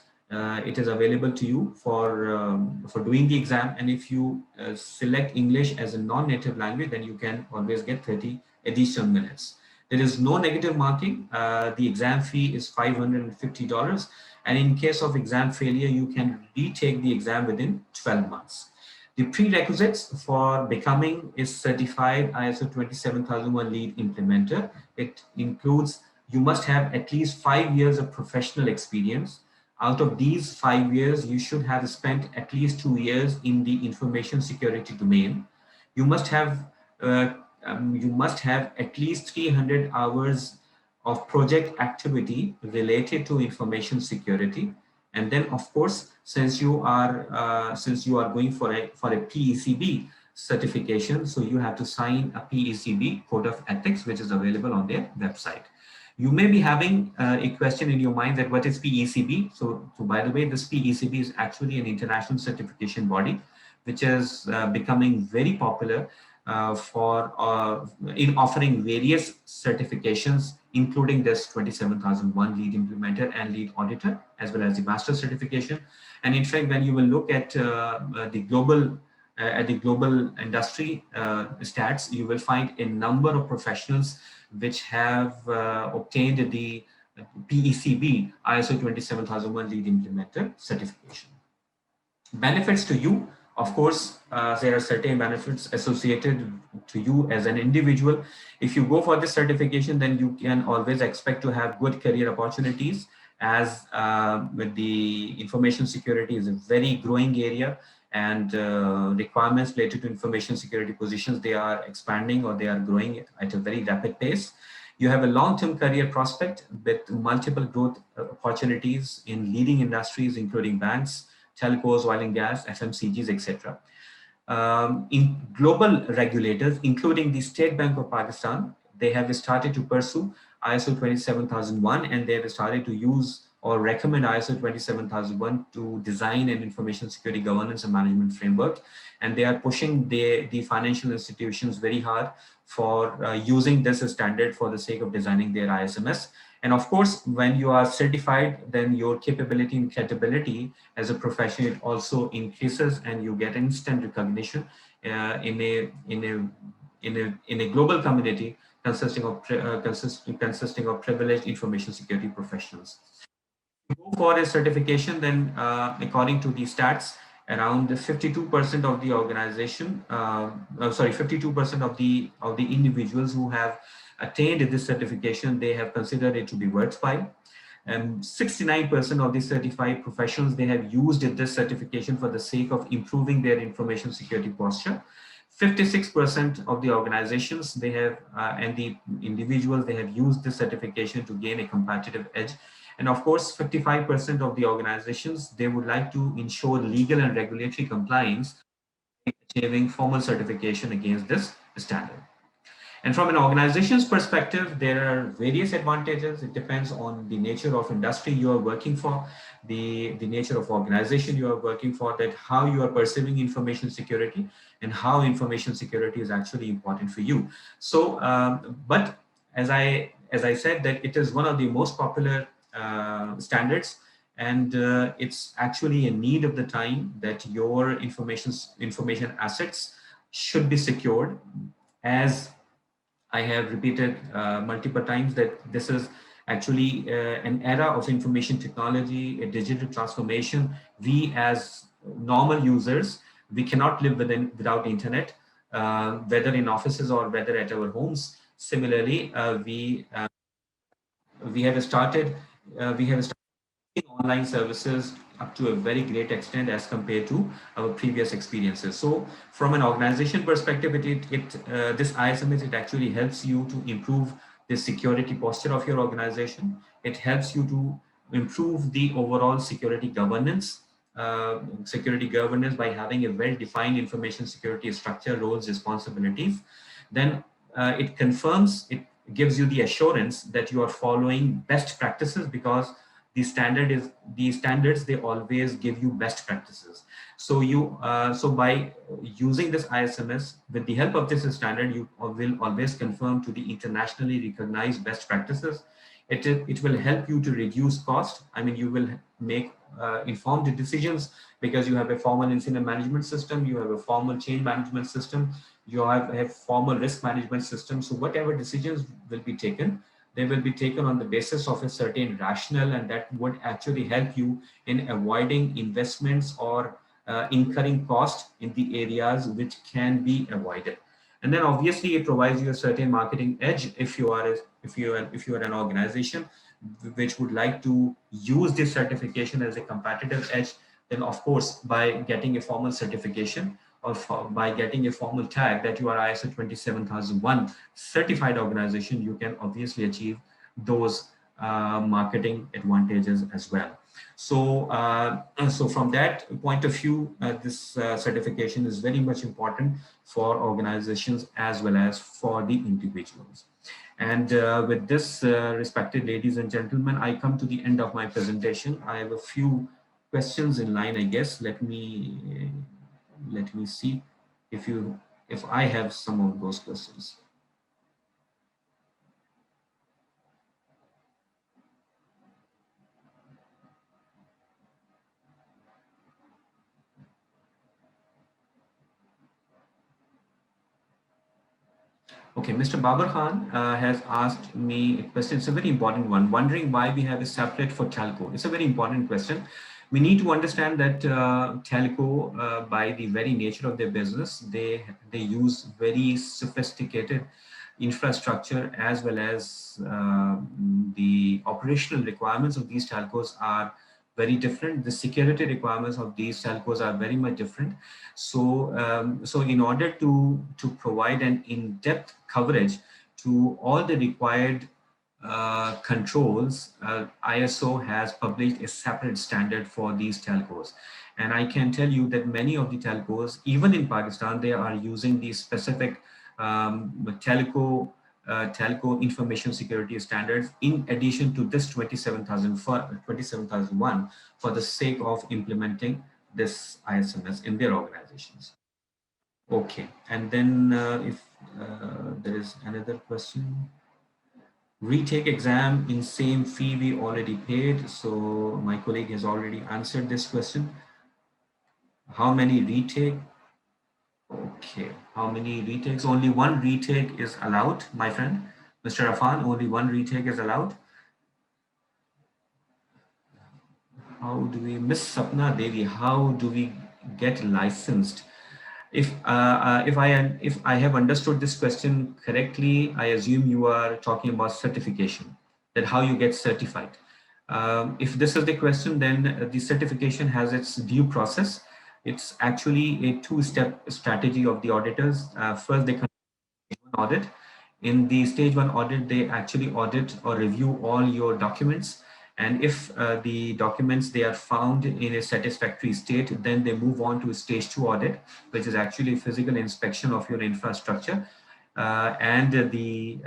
It is available to you for doing the exam. And if you select English as a non-native language, then you can always get 30 additional minutes. There is no negative marking. The exam fee is $550. And in case of exam failure, you can retake the exam within 12 months. The prerequisites for becoming a certified ISO 27001 lead implementer, it includes you must have at least 5 years of professional experience. Out of these 5 years, you should have spent at least 2 years in the information security domain. You must have uh, at least 300 hours of project activity related to information security. And then, of course, since you are going for a PECB certification, so you have to sign a PECB code of ethics, which is available on their website. You may be having a question in your mind that what is PECB? So by the way, this PECB is actually an international certification body, which is becoming very popular in offering various certifications, including this 27001 lead implementer and lead auditor, as well as the master certification. And in fact, when you will look at the global industry stats, you will find a number of professionals which have obtained the PECB ISO 27001 lead implementer certification. Benefits to you, of course, there are certain benefits associated to you as an individual. If you go for this certification, then you can always expect to have good career opportunities, as with the information security is a very growing area, and requirements related to information security positions, they are expanding or they are growing at a very rapid pace. You have a long-term career prospect with multiple growth opportunities in leading industries, including banks, telcos, oil and gas, FMCGs, etc. In global regulators, including the State Bank of Pakistan, they have started to pursue ISO 27001, and they have started to use or recommend ISO 27001 to design an information security governance and management framework. And they are pushing the financial institutions very hard for using this standard for the sake of designing their ISMS. And of course, when you are certified, then your capability and credibility as a professional, it also increases, and you get instant recognition in a global community consisting of privileged information security professionals. Go for a certification, then according to the stats, around 52% of the organization, 52% of the individuals who have attained this certification, they have considered it to be worthwhile. And 69% of the certified professionals, they have used this certification for the sake of improving their information security posture. 56% of the organizations, they have and the individuals, they have used this certification to gain a competitive edge. And of course, 55% of the organizations, they would like to ensure legal and regulatory compliance, achieving formal certification against this standard. And from an organization's perspective, there are various advantages. It depends on the nature of industry you are working for, the nature of organization you are working for, that how you are perceiving information security and how information security is actually important for you. So, but as I said, that it is one of the most popular standards, and it's actually a need of the time that your information assets should be secured. As I have repeated multiple times, that this is actually an era of information technology, a digital transformation. We as normal users, we cannot live without internet, whether in offices or whether at our homes. Similarly, we have started online services up to a very great extent as compared to our previous experiences. So from an organization perspective, this ISMS, it actually helps you to improve the security posture of your organization. It helps you to improve the overall security governance by having a well-defined information security structure, roles, responsibilities. Then it gives you the assurance that you are following best practices, because the standards, they always give you best practices. So by using this ISMS, with the help of this standard, you will always conform to the internationally recognized best practices. It will help you to reduce cost. I mean, you will make informed decisions, because you have a formal incident management system, you have a formal change management system, you have formal risk management system. So whatever decisions will be taken, they will be taken on the basis of a certain rationale, and that would actually help you in avoiding investments or incurring cost in the areas which can be avoided. And then obviously it provides you a certain marketing edge if you are an organization which would like to use this certification as a competitive edge. Then of course, by getting a formal certification, or by getting a formal tag that you are ISO 27001 certified organization, you can obviously achieve those marketing advantages as well. So from that point of view, this certification is very much important for organizations as well as for the individuals. And with this, respected ladies and gentlemen, I come to the end of my presentation. I have a few questions in line, I guess. Let me see if I have some of those questions. Okay, Mr. Babar Khan has asked me a question. It's a very important one, wondering why we have a separate for telco. It's a very important question. We need to understand that telco, by the very nature of their business, they use very sophisticated infrastructure, as well as the operational requirements of these telcos are very different. The security requirements of these telcos are very much different. So in order to provide an in-depth coverage to all the required controls, ISO has published a separate standard for these telcos. And I can tell you that many of the telcos, even in Pakistan, they are using these specific telco information security standards in addition to this 27001 for the sake of implementing this ISMS in their organizations. Okay, and then if there is another question. Retake exam in same fee we already paid. So my colleague has already answered this question. How many retake? Okay, how many retakes? Only one retake is allowed, my friend. Mr. Afan, only one retake is allowed. How do we, Miss Sapna Devi, how do we get licensed? If I have understood this question correctly, I assume you are talking about certification, that how you get certified. If this is the question, then the certification has its due process. It's actually a two-step strategy of the auditors. First, they conduct an audit. In the stage one audit, they actually audit or review all your documents. And if the documents, they are found in a satisfactory state, then they move on to a stage two audit, which is actually physical inspection of your infrastructure and the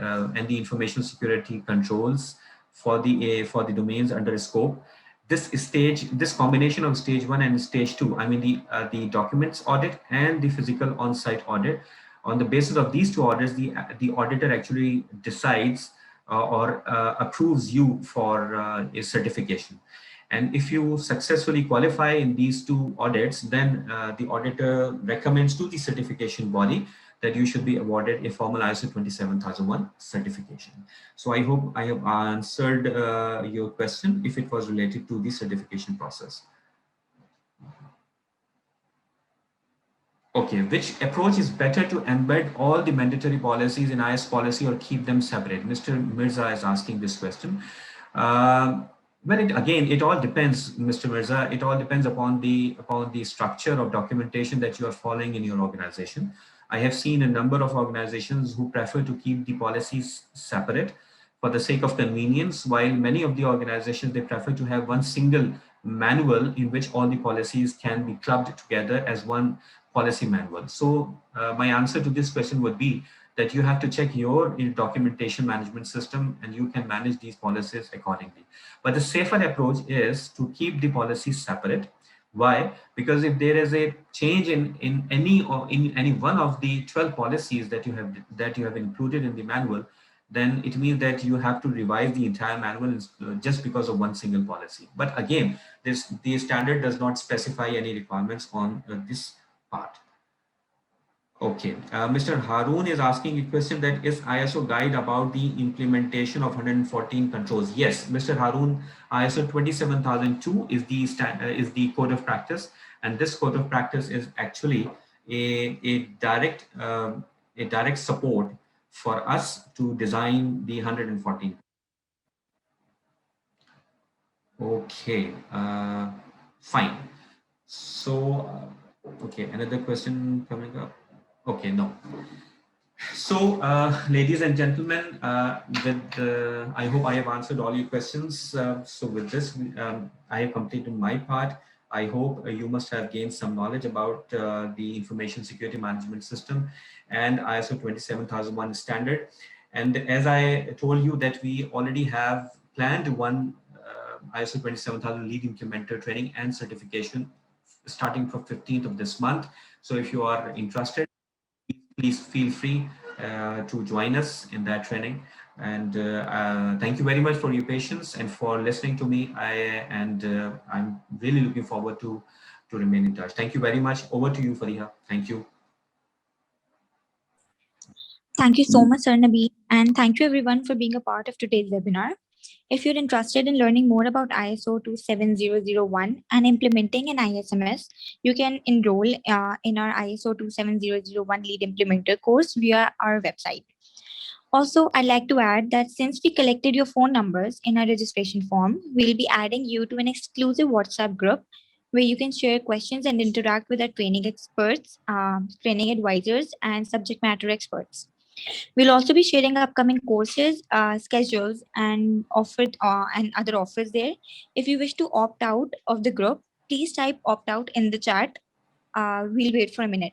information security controls for the domains under scope. This combination of stage one and stage two, I mean the documents audit and the physical on-site audit. On the basis of these two audits, the auditor actually decides or approves you for a certification. And if you successfully qualify in these two audits, then the auditor recommends to the certification body that you should be awarded a formal ISO 27001 certification. So I hope I have answered your question if it was related to the certification process. Okay, which approach is better to embed all the mandatory policies in IS policy or keep them separate? Mr. Mirza is asking this question. Well, it all depends, Mr. Mirza. It all depends upon the structure of documentation that you are following in your organization. I have seen a number of organizations who prefer to keep the policies separate for the sake of convenience, while many of the organizations they prefer to have one single manual in which all the policies can be clubbed together as one policy manual. So, my answer to this question would be that you have to check your documentation management system and you can manage these policies accordingly. But the safer approach is to keep the policies separate. Why? Because if there is a change in any one of the 12 policies that you have included in the manual, then it means that you have to revise the entire manual just because of one single policy. But again, the standard does not specify any requirements on this part. Okay, Mr. Haroon is asking a question that is ISO guide about the implementation of 114 controls. Yes, Mr. Haroon, ISO 27002 is is the code of practice, and this code of practice is actually a direct support for us to design the 114. Okay, fine. So, okay, another question coming up. Okay, no. So, ladies and gentlemen, I hope I have answered all your questions. So, with this, I have completed my part. I hope you must have gained some knowledge about the information security management system and ISO 27001 standard. And as I told you that we already have planned one ISO 27000 lead implementer training and certification starting from 15th of this month. So if you are interested, please feel free to join us in that training. And thank you very much for your patience and for listening to me. I'm really looking forward to remain in touch. Thank you very much. Over to you, Fariha. Thank you. Thank you so much, Sir Nabeel, and thank you everyone for being a part of today's webinar. If you're interested in learning more about ISO 27001 and implementing an ISMS, you can enroll in our ISO 27001 lead implementer course via our website. Also, I'd like to add that since we collected your phone numbers in our registration form, we'll be adding you to an exclusive WhatsApp group where you can share questions and interact with our training experts, training advisors, and subject matter experts. We'll also be sharing upcoming courses, schedules, and other offers there. If you wish to opt out of the group, please type opt out in the chat. We'll wait for a minute.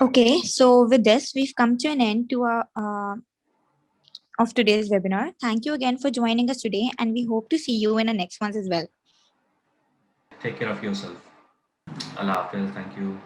Okay, so with this, we've come to an end to our of today's webinar. Thank you again for joining us today, and we hope to see you in the next ones as well. Take care of yourself. Allah Hafiz. Thank you.